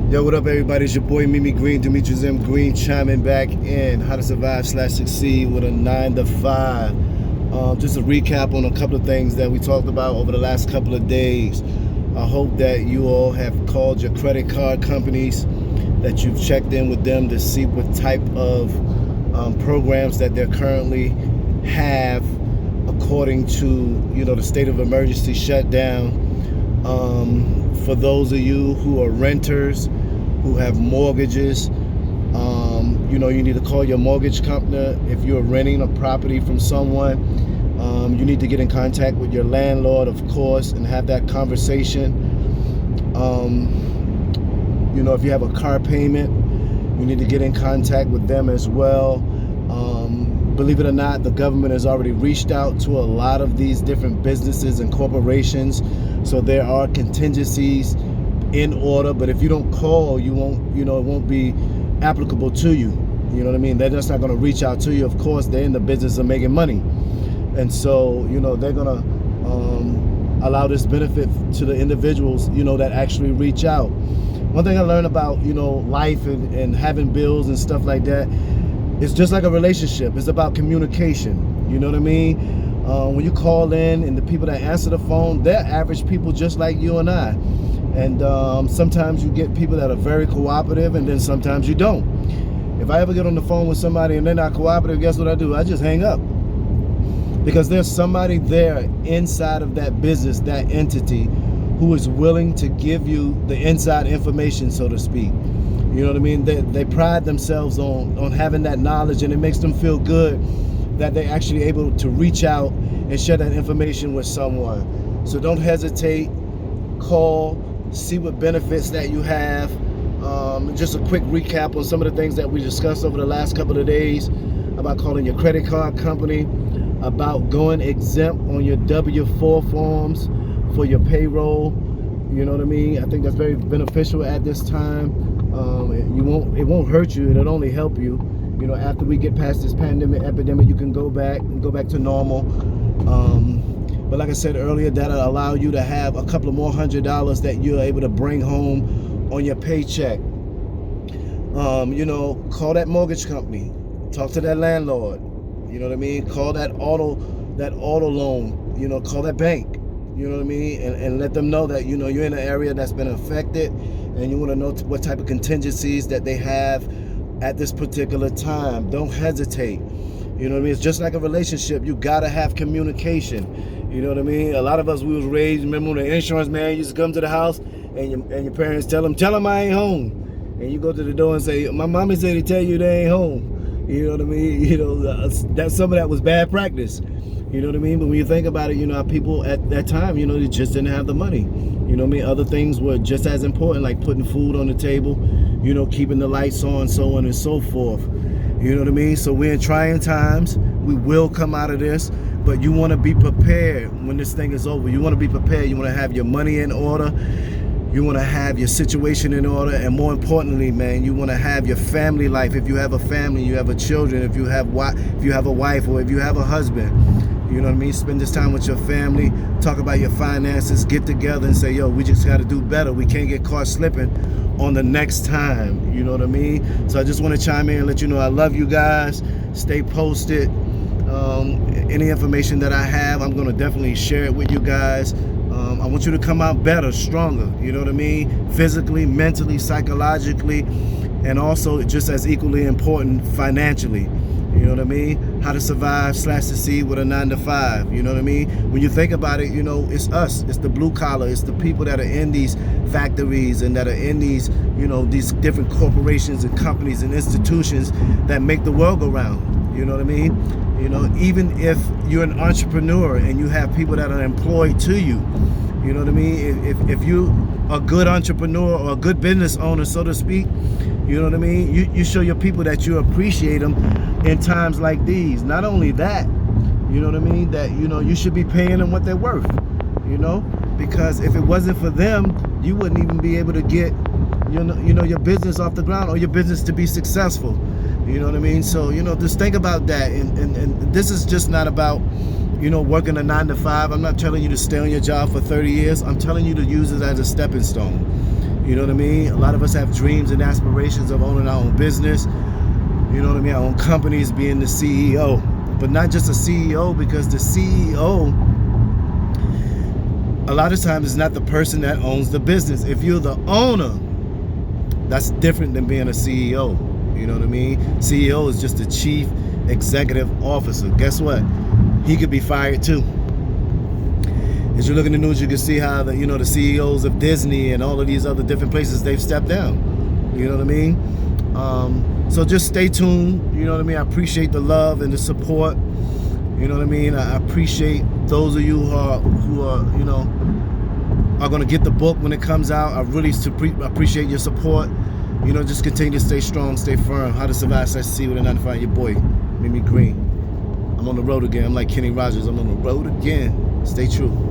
Yo, what up, everybody? It's your boy Mimi Green, Demetrius M. Green, chiming back in How to Survive/Succeed with a 9 to 5. Just a recap on a couple of things that we talked about over the last couple of days. I hope that you all have called your credit card companies, that you've checked in with them to see what type of programs that they currently have according to the state of emergency shutdown. For those of you who are renters, who have mortgages, you need to call your mortgage company. If you're renting a property from someone, you need to get in contact with your landlord, of course, and have that conversation. If you have a car payment, you need to get in contact with them as well. Believe it or not, the government has already reached out to a lot of these different businesses and corporations. So there are contingencies in order, but if you don't call, you won't, it won't be applicable to you. You know what I mean? They're just not going to reach out to you. Of course, they're in the business of making money. And so, they're going to allow this benefit to the individuals, that actually reach out. One thing I learned about, life and having bills and stuff like that, it's just like a relationship. It's about communication. You know what I mean? When you call in and the people that answer the phone, they're average people just like you and I. And sometimes you get people that are very cooperative, and then sometimes you don't. If I ever get on the phone with somebody and they're not cooperative, guess what I do? I just hang up. Because there's somebody there inside of that business, that entity, who is willing to give you the inside information, so to speak. You know what I mean? They pride themselves on having that knowledge, and it makes them feel good that they're actually able to reach out and share that information with someone. So don't hesitate. Call, see what benefits that you have. Just a quick recap on some of the things that we discussed over the last couple of days about calling your credit card company, about going exempt on your W-4 forms for your payroll. You know what I mean? I think that's very beneficial at this time. It won't hurt you. It'll only help you. After we get past this epidemic, you can go back to normal. But like I said earlier, that'll allow you to have a couple of more $100 that you're able to bring home on your paycheck. Call that mortgage company, talk to that landlord. You know what I mean? Call that auto loan. Call that bank. You know what I mean? And let them know that you're in an area that's been affected, and you want to know what type of contingencies that they have at this particular time. Don't hesitate. You know what I mean? It's just like a relationship. You gotta have communication. You know what I mean? A lot of us, we was raised, remember when the insurance man used to come to the house and your parents tell him I ain't home. And you go to the door and say, my mommy said to tell you they ain't home. You know what I mean? That some of that was bad practice. You know what I mean? But when you think about it, people at that time, they just didn't have the money. You know what I mean? Other things were just as important, like putting food on the table, keeping the lights on, so on and so forth. You know what I mean? So we're in trying times. We will come out of this, but you want to be prepared when this thing is over. You want to be prepared. You want to have your money in order. You want to have your situation in order. And more importantly, man, you want to have your family life. If you have a family, you have children, if you have a wife, or if you have a husband, you know what I mean? Spend this time with your family, talk about your finances, get together and say, yo, we just got to do better. We can't get caught slipping on the next time. You know what I mean? So I just want to chime in and let you know I love you guys. Stay posted. Any information that I have, I'm going to definitely share it with you guys. I want you to come out better, stronger. You know what I mean? Physically, mentally, psychologically, and also just as equally important, financially. You know what I mean? How to survive/succeed with a 9 to 5. You know what I mean? When you think about it, it's us. It's the blue collar. It's the people that are in these factories and that are in these, these different corporations and companies and institutions that make the world go round. You know what I mean? Even if you're an entrepreneur and you have people that are employed to you, you know what I mean? If you a good entrepreneur or a good business owner, so to speak, you know what I mean? You show your people that you appreciate them in times like these. Not only that, you know what I mean? That, you should be paying them what they're worth, because if it wasn't for them, you wouldn't even be able to get, your business off the ground or your business to be successful. You know what I mean? So, just think about that. And this is just not about, working a 9 to 5. I'm not telling you to stay on your job for 30 years. I'm telling you to use it as a stepping stone. You know what I mean? A lot of us have dreams and aspirations of owning our own business. You know what I mean? Our own companies, being the CEO. But not just a CEO, because the CEO, a lot of times, is not the person that owns the business. If you're the owner, that's different than being a CEO. You know what I mean? CEO is just the chief executive officer. Guess what? He could be fired too. As you look in the news, you can see how the CEOs of Disney and all of these other different places, they've stepped down. You know what I mean? So just stay tuned. You know what I mean? I appreciate the love and the support. You know what I mean? I appreciate those of you who are going to get the book when it comes out. I really appreciate your support. You know, just continue to stay strong, stay firm. How to Survive Success with a 9 to 5. Your boy, Mimi Green. I'm on the road again. I'm like Kenny Rogers. I'm on the road again. Stay true.